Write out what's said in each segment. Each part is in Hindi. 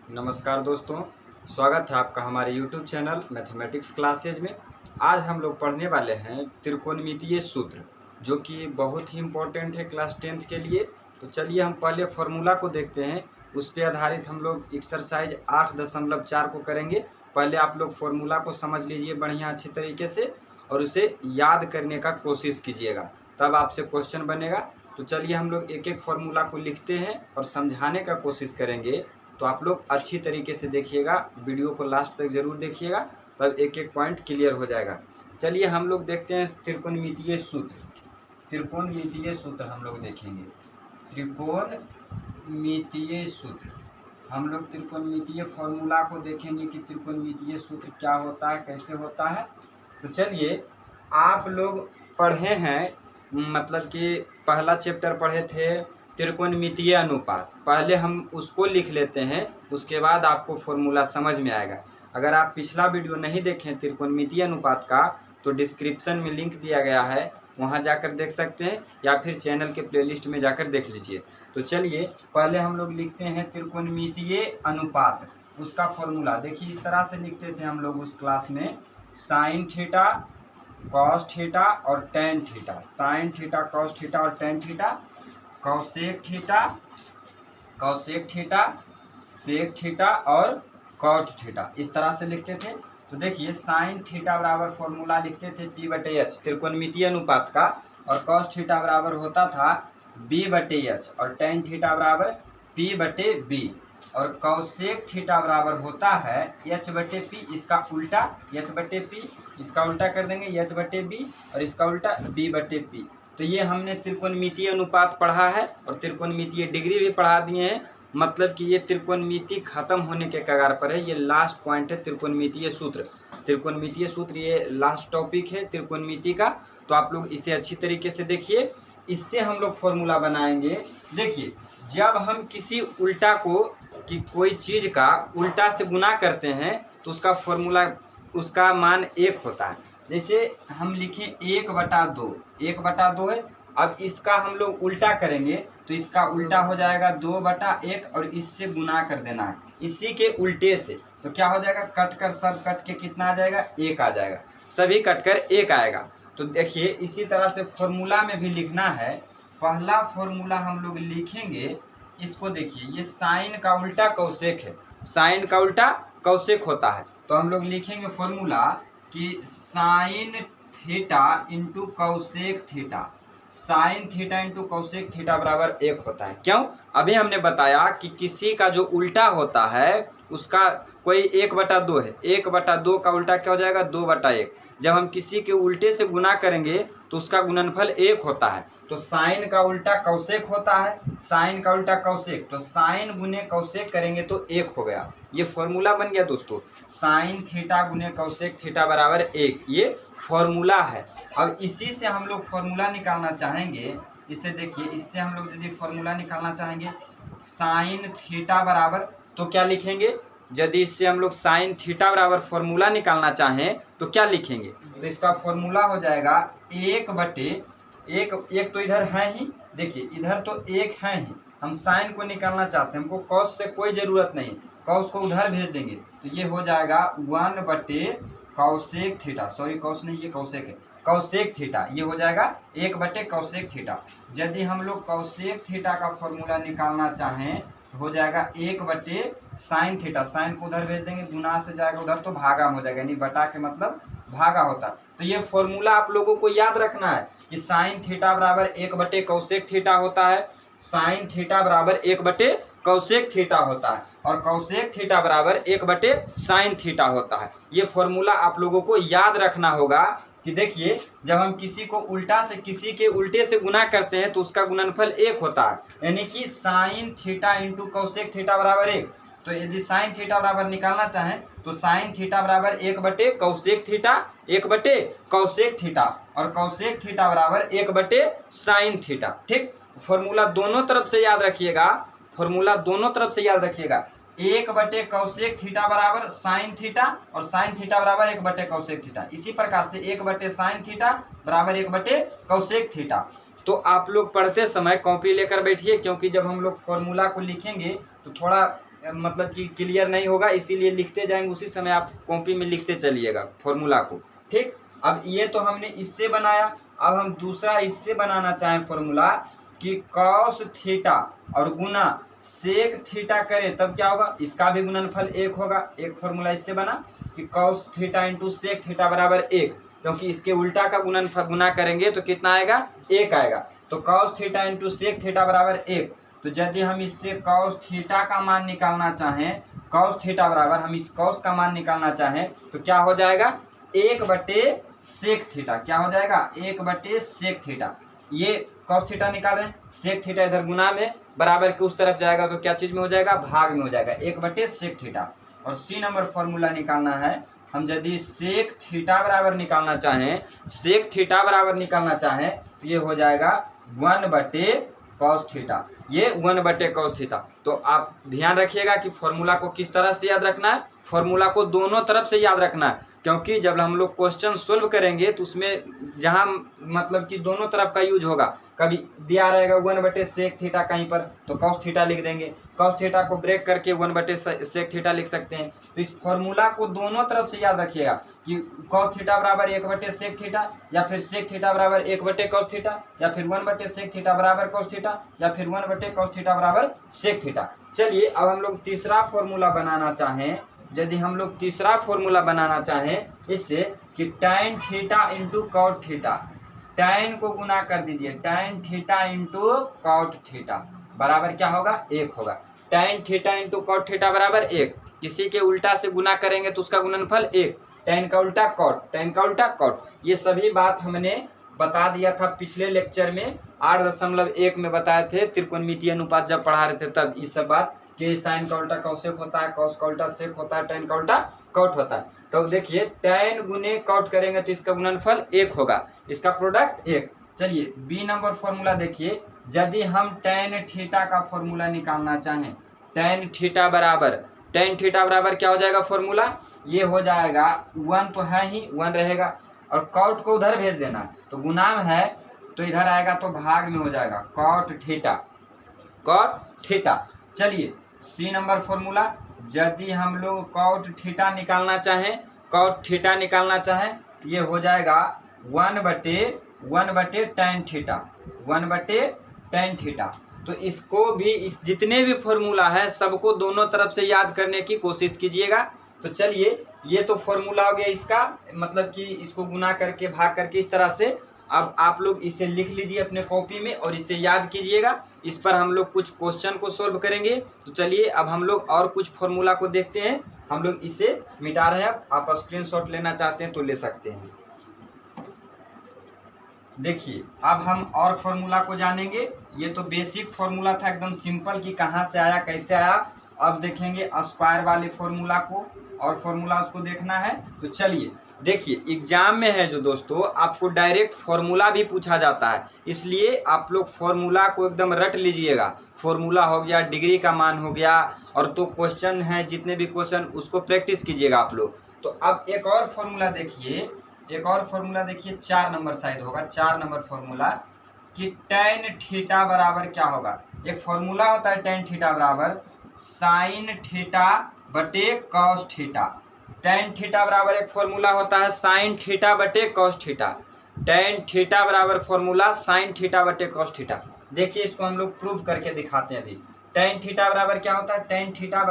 नमस्कार दोस्तों, स्वागत है आपका हमारे YouTube चैनल मैथमेटिक्स क्लासेज में। आज हम लोग पढ़ने वाले हैं त्रिकोणमितीय सूत्र, जो कि बहुत ही इम्पोर्टेंट है क्लास 10th के लिए। तो चलिए हम पहले फॉर्मूला को देखते हैं, उस पर आधारित हम लोग एक्सरसाइज 8.4 को करेंगे। पहले आप लोग फॉर्मूला को समझ लीजिए बढ़िया अच्छी तरीके से और उसे याद करने का कोशिश कीजिएगा, तब आपसे क्वेश्चन बनेगा। तो चलिए हम लोग एक एक फॉर्मूला को लिखते हैं और समझाने का कोशिश करेंगे। तो आप लोग अच्छी तरीके से देखिएगा, वीडियो को लास्ट तक ज़रूर देखिएगा, तब एक एक पॉइंट क्लियर हो जाएगा। चलिए हम लोग देखते हैं त्रिकोणमितीय सूत्र। त्रिकोणमितीय सूत्र हम लोग देखेंगे। त्रिकोणमितीय सूत्र हम लोग त्रिकोणमितीय फॉर्मूला को देखेंगे कि त्रिकोणमितीय सूत्र क्या होता है, कैसे होता है। तो चलिए, आप लोग पढ़े हैं, मतलब कि पहला चैप्टर पढ़े थे त्रिकोणमितीय अनुपात। पहले हम उसको लिख लेते हैं, उसके बाद आपको फॉर्मूला समझ में आएगा। अगर आप पिछला वीडियो नहीं देखें त्रिकोणमितीय अनुपात का, तो डिस्क्रिप्शन में लिंक दिया गया है, वहां जाकर देख सकते हैं, या फिर चैनल के प्लेलिस्ट में जाकर देख लीजिए। तो चलिए पहले हम लोग लिखते हैं त्रिकोणमितीय अनुपात। उसका फॉर्मूला देखिए, इस तरह से लिखते थे हम लोग उस क्लास में, साइन थीटा कॉस थीटा और tan theta. Sine theta cos theta और tan theta, cosec theta sec theta और कॉट थीटा, इस तरह से लिखते थे। तो देखिए, साइन थीटा बराबर फॉर्मूला लिखते थे P/H त्रिकोणमितीय अनुपात का, और कॉस थीटा बराबर होता था B/H, और टेन थीटा बराबर P/B, और कॉसेक थीटा बराबर होता है H/P, इसका उल्टा H/P, इसका उल्टा कर देंगे H/B, और इसका उल्टा B/P। तो ये हमने त्रिकोणमितीय अनुपात पढ़ा है और त्रिकोणमितीय डिग्री भी पढ़ा दिए हैं। मतलब कि ये त्रिकोणमिति खत्म होने के कगार पर है। ये लास्ट पॉइंट है त्रिकोणमितीय सूत्र। त्रिकोणमितीय सूत्र ये लास्ट टॉपिक है त्रिकोणमिति का। तो आप लोग इसे अच्छी तरीके से देखिए, इससे हम लोग फॉर्मूला बनाएंगे। देखिए, जब हम किसी उल्टा को, कि कोई चीज़ का उल्टा से गुना करते हैं, तो उसका फॉर्मूला, उसका मान 1 होता है। जैसे हम लिखें 1/2, 1/2 है। अब इसका हम लोग उल्टा करेंगे, तो इसका उल्टा हो जाएगा 2/1, और इससे गुना कर देना है इसी के उल्टे से। तो क्या हो जाएगा, कट कर सब कट के कितना आ जाएगा, 1 आ जाएगा, सभी कट कर 1 आएगा। तो देखिए, इसी तरह से फॉर्मूला में भी लिखना है। पहला फॉर्मूला हम लोग लिखेंगे, इसको देखिए, ये साइन का उल्टा कौसेक है। साइन का उल्टा कौसेक होता है। तो हम लोग लिखेंगे फॉर्मूला कि sine theta into cosec theta, sine theta into cosec theta बराबर 1 होता है। क्यों? अभी हमने बताया कि किसी का जो उल्टा होता है उसका कोई 1/2 है। 1/2 का उल्टा क्या हो जाएगा, 2/1। जब हम किसी के उल्टे से गुना करेंगे तो उसका गुणनफल 1 होता है। तो साइन का उल्टा कौसेक होता है, साइन का उल्टा कौसेक, तो साइन गुने कौसेक करेंगे तो 1 हो गया। ये फॉर्मूला बन गया दोस्तों, साइन थीटा गुने कौसेक थीटा बराबर 1। ये फॉर्मूला है। अब इसी से हम लोग फॉर्मूला निकालना चाहेंगे। इसे देखिए, इससे हम लोग यदि फॉर्मूला निकालना चाहेंगे साइन थीटा बराबर, तो क्या लिखेंगे, यदि इससे हम लोग साइन थीटा बराबर फॉर्मूला निकालना चाहें तो क्या लिखेंगे। तो इसका फॉर्मूला हो जाएगा 1/1। तो इधर है ही, देखिए इधर तो 1 है ही, हम साइन को निकालना चाहते हैं, हमको कॉस से कोई ज़रूरत नहीं, कॉस को उधर भेज देंगे। तो ये हो जाएगा 1/कौसेक थीटा, सॉरी कॉस नहीं, ये कौसेक है, कौसेक थीटा। ये हो जाएगा 1/कौसेक थीटा। यदि हम लोग कौसेक थीटा का फॉर्मूला निकालना चाहें तो हो जाएगा 1/साइन थीटा। साइन को उधर भेज देंगे, गुना से जाएगा उधर तो भागा हो जाएगा, यानी बटा के मतलब भागा होता। तो ये फॉर्मूला आप लोगों को याद रखना है कि साइन थीटा बराबर 1/कौसेक थीटा होता है, साइन थीटा बराबर 1/कौसेक थीटा होता है, और कौसेक थीटा बराबर 1/साइन थीटा होता है। ये फॉर्मूला आप लोगों को याद रखना होगा कि देखिए, जब हम किसी को उल्टा से किसी के उल्टे से गुना करते हैं तो उसका गुणनफल 1 होता है, यानी कि sine theta into cosec theta बराबर 1। तो यदि साइन थीटा बराबर निकालना चाहें तो साइन थीटा बराबर 1/कौसेक थीटा, 1/कौसेक थीटा, और कौसेक थीटा बराबर 1/साइन थीटा। ठीक, फॉर्मूला दोनों तरफ से याद रखिएगा, फॉर्मूला दोनों तरफ से याद रखिएगा। 1/कौसेक थीटा बराबर साइन थीटा, और साइन थीटा बराबर 1/कौसेक थीटा। इसी प्रकार से 1/साइन थीटा बराबर 1/कौसेक थीटा। तो आप लोग पढ़ते समय कॉपी लेकर बैठिए, क्योंकि जब हम लोग फॉर्मूला को लिखेंगे तो थोड़ा मतलब कि क्लियर नहीं होगा, इसीलिए लिखते जाएंगे, उसी समय आप कॉपी में लिखते चलिएगा फॉर्मूला को। ठीक, अब ये तो हमने इससे बनाया, अब हम दूसरा इससे बनाना चाहें फॉर्मूला कि कॉस थीटा और गुना सेक थीटा करें तब क्या होगा, इसका भी गुणनफल 1 होगा। एक फॉर्मूला इससे बना कि cos theta into sec theta बराबर 1, क्योंकि इसके उल्टा का गुना करेंगे तो कितना आएगा, 1 आएगा। तो cos theta into sec theta बराबर 1। तो यदि हम इससे कॉस थीटा का मान निकालना चाहें, कॉस थीटा बराबर हम इस कॉस का मान निकालना चाहें तो क्या हो जाएगा, 1/सेक थीटा। क्या हो जाएगा, 1/सेक थीटा। ये कॉस थीटा निकाल रहे हैं, सेक थीटा इधर गुना में बराबर के उस तरफ जाएगा तो क्या चीज में हो जाएगा, भाग में हो जाएगा, 1/सेक थीटा। और सी नंबर फॉर्मूला निकालना है, हम यदि सेक थीटा बराबर निकालना चाहें, सेक थीटा बराबर निकालना चाहें तो ये हो जाएगा 1/कॉस थीटा, ये 1/कॉस थीटा। तो आप ध्यान रखिएगा कि फॉर्मूला को किस तरह से याद रखना है, फॉर्मूला को दोनों तरफ से याद रखना है, क्योंकि जब हम लोग क्वेश्चन सोल्व करेंगे तो उसमें जहाँ मतलब कि दोनों तरफ का यूज होगा, कभी दिया रहेगा 1/सेक थीटा कहीं पर तो कॉस थीटा लिख देंगे, कॉस थीटा को ब्रेक करके 1/सेक थीटा लिख सकते हैं। तो इस फॉर्मूला को दोनों तरफ से याद रखिएगा कि कॉस थीटा बराबर 1/सेक थीटा, या फिर सेक थीटा बराबर 1/कॉस थीटा, या फिर 1/सेक थीटा बराबर कॉस थीटा, या फिर 1/कॉस थीटा बराबर सेक थीटा। चलिए अब हम लोग तीसरा फॉर्मूला बनाना चाहें, यदि हम लोग तीसरा फॉर्मूला बनाना चाहें इससे कि tan theta into cot theta, tan को गुना कर दीजिए, tan theta into cot theta बराबर क्या होगा, 1 होगा। Tan theta into cot theta बराबर 1, किसी के उल्टा से गुना करेंगे तो उसका गुणनफल 1, टैन का उल्टा कॉट, टैन का उल्टा कॉट। ये सभी बात हमने बता दिया था पिछले लेक्चर में, 8.1 में बताए थे, त्रिकोणमितीय अनुपात जब पढ़ा रहे थे तब ये सब बात कि साइन का उल्टा कॉसेक होता है, कॉस का उल्टा सेक होता है, टैन का उल्टा कॉट होता है। तो देखिए टैन गुने कॉट करेंगे तो इसका गुणनफल 1 होगा, इसका प्रोडक्ट 1। चलिए बी नंबर फॉर्मूला देखिए, यदि हम टैन थीटा का फॉर्मूला निकालना चाहें, टैन थीटा बराबर क्या हो जाएगा फॉर्मूला, ये हो जाएगा 1 तो है ही, 1 रहेगा, और कॉट को उधर भेज देना, तो गुना में है तो इधर आएगा तो भाग में हो जाएगा, कॉट थीटा, कॉट थीटा। चलिए सी नंबर फॉर्मूला, यदि हम लोग कॉट थीटा निकालना चाहें, कॉट थीटा निकालना चाहें ये हो जाएगा 1/टैन थीटा, 1/टैन थीटा। तो इसको भी, इस जितने भी फॉर्मूला है सबको दोनों तरफ से याद करने की कोशिश कीजिएगा। तो चलिए ये तो फॉर्मूला हो गया इसका, मतलब कि इसको गुना करके भाग करके इस तरह से। अब आप लोग इसे लिख लीजिए अपने कॉपी में और इसे याद कीजिएगा, इस पर हम लोग कुछ क्वेश्चन को सोल्व करेंगे। तो चलिए अब हम लोग और कुछ फॉर्मूला को देखते हैं, हम लोग इसे मिटा रहे हैं, आप स्क्रीनशॉट लेना चाहते हैं तो ले सकते हैं। देखिए अब हम और फॉर्मूला को जानेंगे, ये तो बेसिक फॉर्मूला था एकदम सिंपल कि कहाँ से आया कैसे आया। अब देखेंगे स्क्वायर वाले फॉर्मूला को, और फॉर्मूला उसको देखना है। तो चलिए देखिए एग्जाम में है जो दोस्तों, आपको डायरेक्ट फॉर्मूला भी पूछा जाता है, इसलिए आप लोग फॉर्मूला को एकदम रट लीजिएगा। फॉर्मूला हो गया, डिग्री का मान हो गया, और तो क्वेश्चन है जितने भी क्वेश्चन उसको प्रैक्टिस कीजिएगा आप लोग। तो अब एक और फॉर्मूला देखिए, एक और फॉर्मूला देखिए, 4 नंबर शायद होगा, 4 नंबर फॉर्मूला कि टैन थीटा बराबर क्या होगा। एक फॉर्मूला होता है टैन थीटा बराबर साइन थीटा बटे कॉस थीटा। टैन थीटा बराबर एक फॉर्मूला होता है साइन थीटा बटे कॉस थीटा। टैन थीटा बराबर फॉर्मूला साइन थीटा बटे कॉस थीटा। देखिए इसको हम लोग प्रूव करके दिखाते हैं अभी। टैन थीटा बराबर क्या होता है, टैन थीटा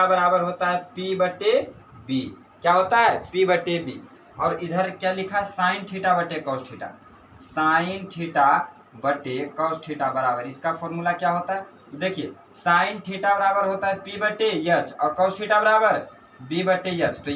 बराबर होता है P बटे B। क्या होता है, P बटे B। और इधर क्या लिखा है, साइन थीटा बटे कॉस थीटा। साइन थीटा बटे कॉस थीटा बराबर, इसका फॉर्मूला क्या होता है, देखिए साइन थीटा बराबर होता है P बटे H, और कॉस थीटा बराबर B बटे H। तो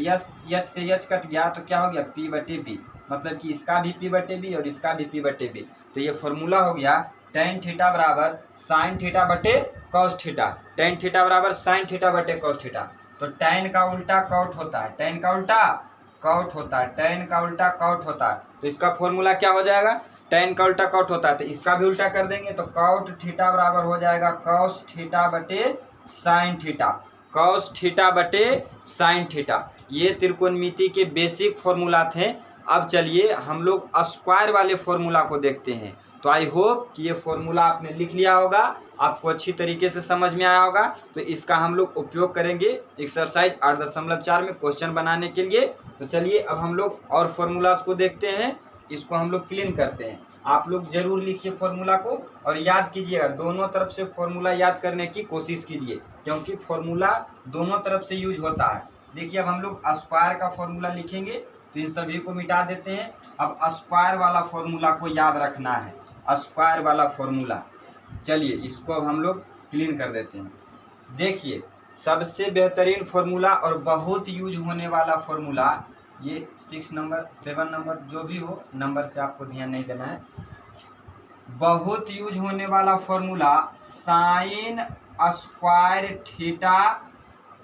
H से H कट गया तो क्या हो गया, P बटे B। मतलब कि इसका भी P बटे B और इसका भी P बटे B। तो ये फॉर्मूला हो गया टैन थीटा बराबर साइन थीटा बटे कॉस थीटा। टैन थीटा बराबर साइन थीटा बटे कॉस थीटा। तो टैन का उल्टा कॉट होता है, टैन का उल्टा कॉट होता है, टैन का उल्टा कॉट होता है। तो इसका फॉर्मूला क्या हो जाएगा, टैन का उल्टा कॉट होता है, तो इसका भी उल्टा कर देंगे तो कॉट थीटा बराबर हो जाएगा कॉस थीटा बटे साइन थीटा, कॉस थीटा बटे साइन थीटा। ये त्रिकोणमिति के बेसिक फॉर्मूला थे, अब चलिए हम लोग स्क्वायर वाले फॉर्मूला को देखते हैं। तो आई होप कि ये फॉर्मूला आपने लिख लिया होगा, आपको अच्छी तरीके से समझ में आया होगा। तो इसका हम लोग उपयोग करेंगे एक्सरसाइज 8.4 में क्वेश्चन बनाने के लिए। तो चलिए अब हम लोग और फॉर्मूलाज को देखते हैं, इसको हम लोग क्लीन करते हैं। आप लोग जरूर लिखिए फॉर्मूला को और याद कीजिएगा, दोनों तरफ से फॉर्मूला याद करने की कोशिश कीजिए, क्योंकि फॉर्मूला दोनों तरफ से यूज होता है। देखिए अब हम लोग स्क्वायर का फॉर्मूला लिखेंगे, तो इन सभी को मिटा देते हैं। अब स्क्वायर वाला फॉर्मूला को याद रखना है, स्क्वायर वाला फॉर्मूला। चलिए इसको अब हम लोग क्लीन कर देते हैं। देखिए सबसे बेहतरीन फॉर्मूला और बहुत यूज होने वाला फॉर्मूला, ये 6 नंबर 7 नंबर जो भी हो, नंबर से आपको ध्यान नहीं देना है। बहुत यूज होने वाला formula sine square theta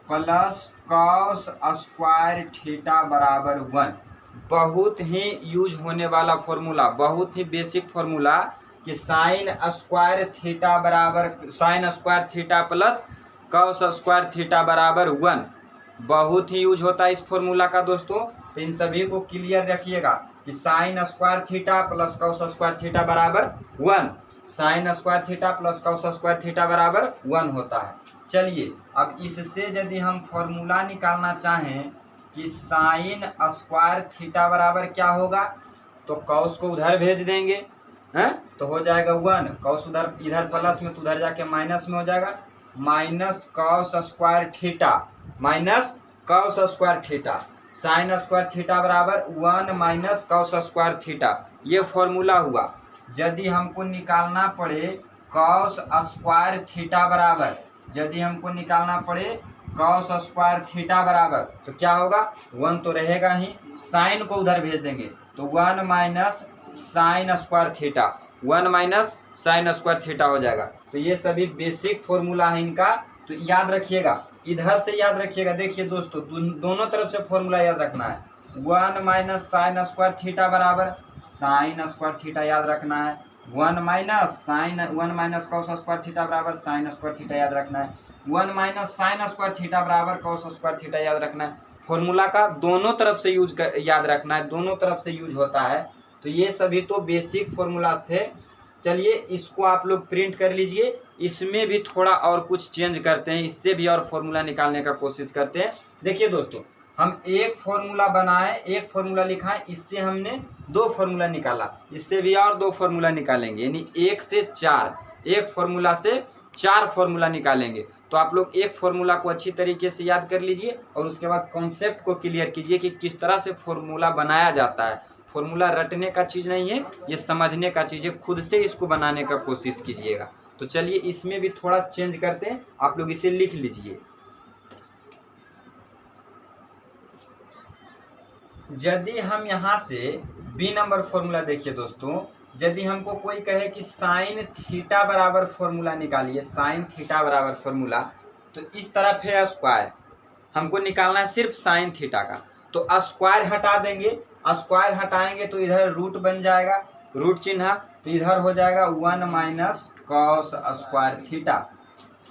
plus cos square theta बराबर 1। बहुत ही यूज होने वाला फॉर्मूला, बहुत ही बेसिक फॉर्मूला कि साइन स्क्वायर थीटा बराबर sine square theta plus cos square theta बराबर 1। बहुत ही यूज होता है इस फॉर्मूला का दोस्तों। तो इन सभी को क्लियर रखिएगा कि sine square theta plus cos square theta बराबर 1। Sine square theta plus cos square theta बराबर 1 होता है। चलिए अब इससे यदि हम फॉर्मूला निकालना चाहें कि साइन स्क्वायर थीटा बराबर क्या होगा, तो कॉस को उधर भेज देंगे हैं, तो हो जाएगा 1। कॉस उधर इधर प्लस में, तो उधर जाके माइनस में हो जाएगा, minus cos square theta minus cos square theta. Sine square theta बराबर 1 माइनस कॉस स्क्वायर थीटा। ये फॉर्मूला हुआ। यदि हमको निकालना पड़े कॉस स्क्वायर थीटा बराबर, यदि हमको निकालना पड़े कॉस स्क्वायर थीटा बराबर, तो क्या होगा, 1 तो रहेगा ही, साइन को उधर भेज देंगे, तो 1 minus sine square theta, 1 minus sine square theta हो जाएगा। तो ये सभी बेसिक फॉर्मूला है इनका, तो याद रखिएगा, इधर से याद रखिएगा। देखिए दोस्तों दोनों तरफ से फॉर्मूला याद रखना है। 1 माइनस साइन स्क्वायर थीटा बराबर साइन स्क्वायर थीटा याद रखना है, 1 माइनस कॉस स्क्वायर थीटा बराबर साइन स्क्वायर थीटा याद रखना है, 1 माइनस साइन स्क्वायर थीटा बराबर कॉस स्क्वायर थीटा याद रखना है। फॉर्मूला का दोनों तरफ से याद रखना है, दोनों तरफ से यूज होता है। तो ये सभी तो बेसिक फॉर्मूलाज थे। चलिए इसको आप लोग प्रिंट कर लीजिए। इसमें भी थोड़ा और कुछ चेंज करते हैं, इससे भी और फॉर्मूला निकालने का कोशिश करते हैं। देखिए दोस्तों, हम एक फॉर्मूला बनाए, एक फॉर्मूला लिखा है, इससे हमने 2 फॉर्मूला निकाला, इससे भी और 2 फॉर्मूला निकालेंगे, यानी 1 से 4, एक फॉर्मूला से 4 फॉर्मूला निकालेंगे। तो आप लोग एक फॉर्मूला को अच्छी तरीके से याद कर लीजिए और उसके बाद कॉन्सेप्ट को क्लियर कीजिए कि किस तरह से फॉर्मूला बनाया जाता है। फॉर्मूला रटने का चीज़ नहीं है, ये समझने का चीज़ है। खुद से इसको बनाने का कोशिश कीजिएगा। तो चलिए इसमें भी थोड़ा चेंज करते हैं, आप लोग इसे लिख लीजिए। यदि हम यहाँ से बी नंबर फॉर्मूला देखिए दोस्तों, यदि हमको कोई कहे कि साइन थीटा बराबर फॉर्मूला निकालिए, साइन थीटा बराबर फॉर्मूला, तो इस तरफ है स्क्वायर, हमको निकालना है सिर्फ साइन थीटा का। तो स्क्वायर हटा देंगे, स्क्वायर हटाएंगे तो इधर रूट बन जाएगा, रूट चिन्ह, तो इधर हो जाएगा 1 माइनस कॉस स्क्वायर थीटा।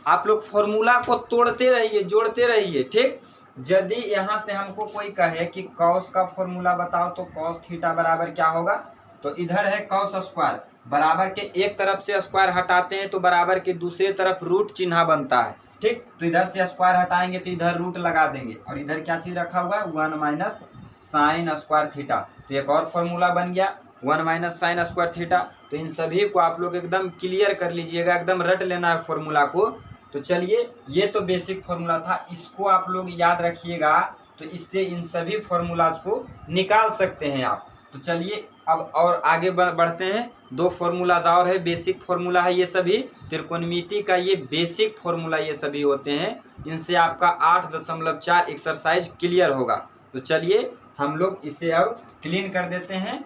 आप लोग फॉर्मूला को तोड़ते रहिए, जोड़ते रहिए, ठीक। यदि यहाँ से हमको कोई कहे कि कॉस का फॉर्मूला बताओ, तो कॉस थीटा बराबर क्या होगा, तो इधर है कॉस स्क्वायर, बराबर के एक तरफ से स्क्वायर हटाते हैं तो बराबर के दूसरे तरफ रूट चिन्ह बनता है, ठीक। तो इधर से स्क्वायर हटाएंगे तो इधर रूट लगा देंगे, और इधर क्या चीज रखा हुआ है, 1 माइनस साइन स्क्वायर थीटा। तो एक और फॉर्मूला बन गया 1 माइनस साइन स्क्वायर थीटा। तो इन सभी को आप लोग एकदम क्लियर कर लीजिएगा, एकदम रट लेना है फॉर्मूला को। तो चलिए ये तो बेसिक फॉर्मूला था, इसको आप लोग याद रखिएगा, तो इससे इन सभी फॉर्मूलाज को निकाल सकते हैं आप। तो चलिए अब और आगे बढ़ते हैं। 2 फॉर्मूलाज और है, बेसिक फॉर्मूला है ये सभी, त्रिकोणमिति का ये बेसिक फॉर्मूला ये सभी होते हैं। इनसे आपका 8.4 एक्सरसाइज क्लियर होगा। तो चलिए हम लोग इसे अब क्लीन कर देते हैं,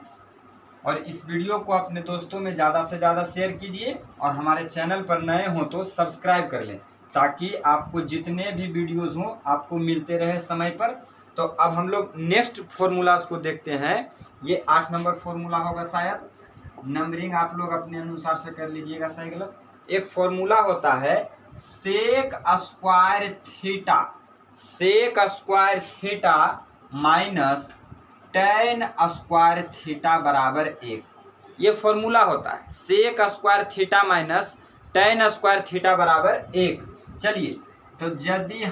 और इस वीडियो को अपने दोस्तों में ज़्यादा से ज़्यादा शेयर कीजिए, और हमारे चैनल पर नए हो तो सब्सक्राइब कर लें, ताकि आपको जितने भी वीडियोज़ हों आपको मिलते रहे समय पर। तो अब हम लोग नेक्स्ट फॉर्मूलाज को देखते हैं। ये 8 नंबर फॉर्मूला होगा शायद, नंबरिंग आप लोग अपने अनुसार से कर लीजिएगा सही गलत। एक फॉर्मूला होता है sec square theta, sec square theta minus tan square theta बराबर 1, ये फॉर्मूला होता है sec square theta minus tan square theta बराबर 1। चलिए, तो यदि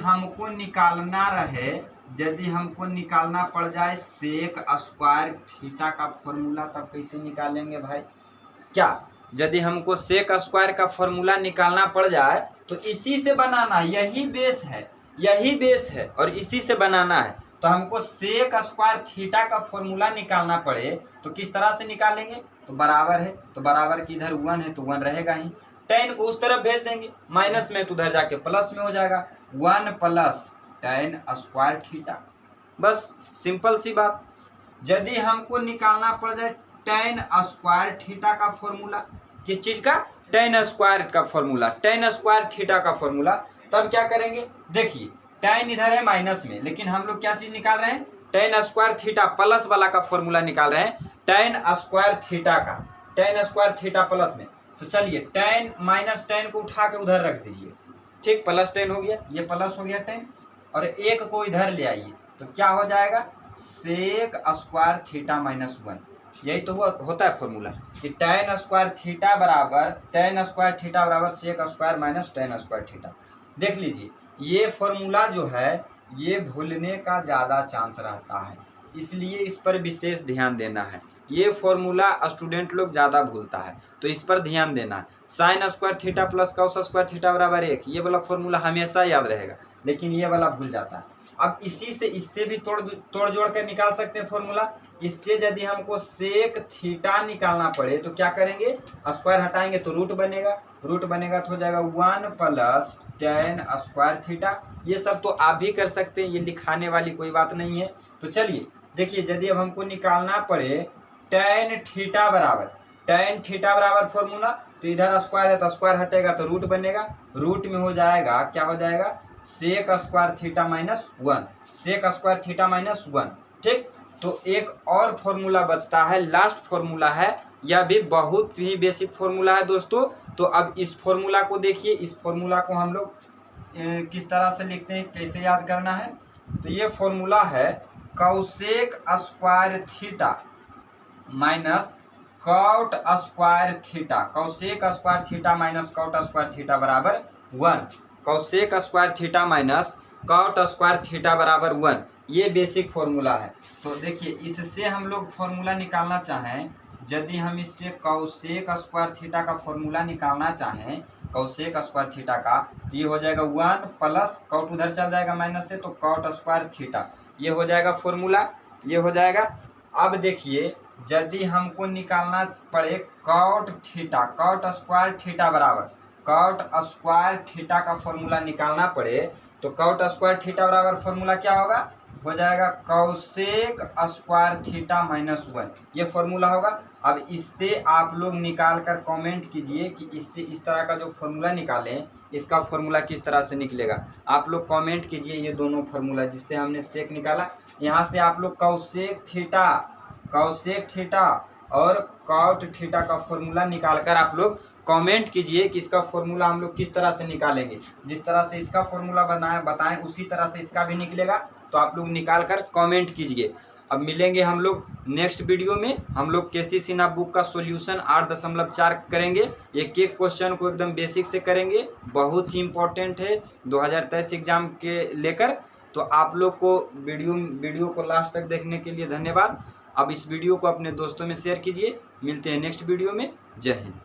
हमको निकालना पड़ जाए सेक स्क्वायर थीटा का फॉर्मूला, तब कैसे निकालेंगे भाई? क्या यदि हमको सेक स्क्वायर का फॉर्मूला निकालना पड़ जाए तो इसी से बनाना है, यही बेस है और इसी से बनाना है। तो हमको सेक स्क्वायर थीटा का फॉर्मूला निकालना पड़े तो किस तरह से निकालेंगे? तो बराबर है, तो बराबर की इधर 1 है तो 1 रहेगा ही, tan को उस तरफ भेज देंगे, माइनस में तो उधर जाके प्लस में हो जाएगा, 1 प्लस tan स्क्वायर थीटा। बस सिंपल सी बात। यदि हमको निकालना पड़ जाए tan स्क्वायर थीटा का फॉर्मूला, किस चीज का? tan स्क्वायर का फॉर्मूला, tan स्क्वायर थीटा का फॉर्मूला, तब क्या करेंगे? देखिए tan इधर है माइनस में, लेकिन हम लोग क्या चीज निकाल रहे हैं? tan स्क्वायर थीटा प्लस वाला का फॉर्मूला निकाल रहे हैं, tan स्क्वायर थीटा का, tan स्क्वायर थीटा प्लस में। तो चलिए tan माइनस tan को उठा के उधर रख दीजिए, ठीक, प्लस tan हो गया, ये प्लस हो गया tan, और 1 को इधर ले आइए तो क्या हो जाएगा? Sec square theta minus 1। यही तो होता है फॉर्मूला कि tan स्क्वायर थीटा बराबर sec square minus tan square theta. देख लीजिए, ये फॉर्मूला जो है ये भूलने का ज़्यादा चांस रहता है, इसलिए इस पर विशेष ध्यान देना है। ये फॉर्मूला स्टूडेंट लोग ज़्यादा भूलता है, तो इस पर ध्यान देना है। Sine square theta plus cos square theta बराबर 1, ये वाला फॉर्मूला हमेशा याद रहेगा, लेकिन ये वाला भूल जाता है। अब इससे भी तोड़ जोड़ कर निकाल सकते हैं फॉर्मूला। इससे यदि हमको सेक थीटा निकालना पड़े तो क्या करेंगे? स्क्वायर हटाएंगे तो रूट बनेगा तो हो जाएगा 1 प्लस tan स्क्वायर थीटा। ये सब तो आप भी कर सकते हैं, ये लिखाने वाली कोई बात नहीं है। तो चलिए देखिए, यदि अब हमको निकालना पड़े tan थीटा बराबर फॉर्मूला, तो इधर स्क्वायर है तो स्क्वायर हटेगा तो रूट बनेगा, रूट में हो जाएगा, क्या हो जाएगा? सेक स्क्वायर थीटा माइनस 1, ठीक। तो एक और फॉर्मूला बचता है, लास्ट फॉर्मूला है, यह भी बहुत ही बेसिक फॉर्मूला है दोस्तों। तो अब इस फॉर्मूला को देखिए, इस फॉर्मूला को हम लोग किस तरह से लिखते हैं, कैसे याद करना है? तो ये फॉर्मूला है cosec square theta minus cot square theta, cosec square theta minus cot square theta बराबर 1, cosec square theta minus cot square theta बराबर 1, ये बेसिक फॉर्मूला है। तो देखिए, इससे हम लोग फॉर्मूला निकालना चाहें, यदि हम इससे कॉसेक स्क्वायर थीटा का फॉर्मूला निकालना चाहें, कॉसेक स्क्वायर थीटा का, तो ये हो जाएगा 1 प्लस कॉट उधर चल जाएगा माइनस से, तो कॉट स्क्वायर थीटा, ये हो जाएगा फॉर्मूला, ये हो जाएगा। अब देखिए, यदि हमको निकालना पड़े कॉट स्क्वायर थीटा बराबर, कॉट स्क्वायर थीटा का फॉर्मूला निकालना पड़े तो कॉट स्क्वायर थीटा बराबर फॉर्मूला क्या होगा? हो जाएगा कॉसेक स्क्वायर थीटा माइनस 1, ये फॉर्मूला होगा। अब इससे आप लोग निकाल कर कॉमेंट कीजिए कि इससे इस तरह का जो फॉर्मूला निकालें, इसका फॉर्मूला किस तरह से निकलेगा। आप लोग कमेंट कीजिए ये दोनों फॉर्मूला, जिससे हमने सेक निकाला, यहाँ से आप लोग कॉसेक थीटा और कॉट थीटा का फॉर्मूला निकालकर आप लोग कमेंट कीजिए कि इसका फॉर्मूला हम लोग किस तरह से निकालेंगे। जिस तरह से इसका फॉर्मूला बताएं उसी तरह से इसका भी निकलेगा, तो आप लोग निकाल कर कमेंट कीजिए। अब मिलेंगे हम लोग नेक्स्ट वीडियो में, हम लोग केसी सिन्हा बुक का सॉल्यूशन 8.4 करेंगे। एक एक क्वेश्चन को एकदम बेसिक से करेंगे, बहुत ही इम्पोर्टेंट है 2023 एग्जाम के लेकर। तो आप लोग को वीडियो को लास्ट तक देखने के लिए धन्यवाद। अब इस वीडियो को अपने दोस्तों में शेयर कीजिए। मिलते हैं नेक्स्ट वीडियो में। जय हिंद।